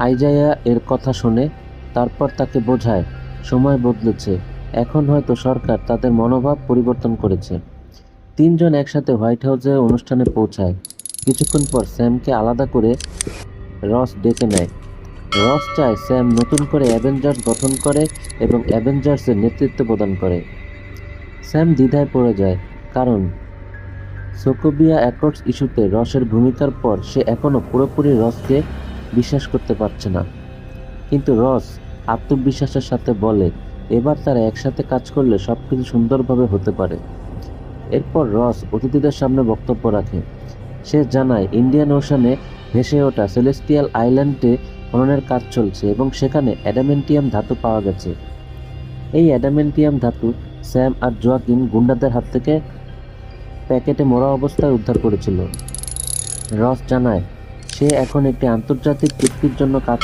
Isaiah এর কথা শোনে, তারপর তাকে বোঝায় সময় বদলেছে, এখন হয়তো সরকার তাদের মনোভাব পরিবর্তন করেছে। তিনজন একসাথে হোয়াইট হাউসে অনুষ্ঠানে পৌঁছায়। কিছুক্ষণ পর স্যামকে আলাদা করে রস ডেকে নেয়। রস চায় স্যাম নতুন করে অ্যাভেঞ্জার্স গঠন করে এবং অ্যাভেঞ্জার্সের নেতৃত্ব প্রদান করে। স্যাম দ্বিধায় পড়ে যায়, কারণ সোকোভিয়া অ্যাকর্ডস ইস্যুতে রসের ভূমিকার পর সে এখনও পুরোপুরি রসকে বিশ্বাস করতে পারছে না। কিন্তু রস আত্মবিশ্বাসের সাথে বলে এবার তারা একসাথে কাজ করলে সবকিছু সুন্দরভাবে হতে পারে। এরপর রস অতিথিদের সামনে বক্তব্য রাখে। সে জানায় ইন্ডিয়ান ওশানে ভেসে ওঠা সেলেস্টিয়াল আইল্যান্ডে খননের কাজ চলছে এবং সেখানে অ্যাডামেন্টিয়াম ধাতু পাওয়া গেছে। এই অ্যাডামেন্টিয়াম ধাতু স্যাম আর জোয়াকিন গুন্ডাদের হাত থেকে প্যাকেটে মরা অবস্থায় উদ্ধার করেছিল। রস জানায় সে এখন একটি আন্তর্জাতিক চুক্তির জন্য কাজ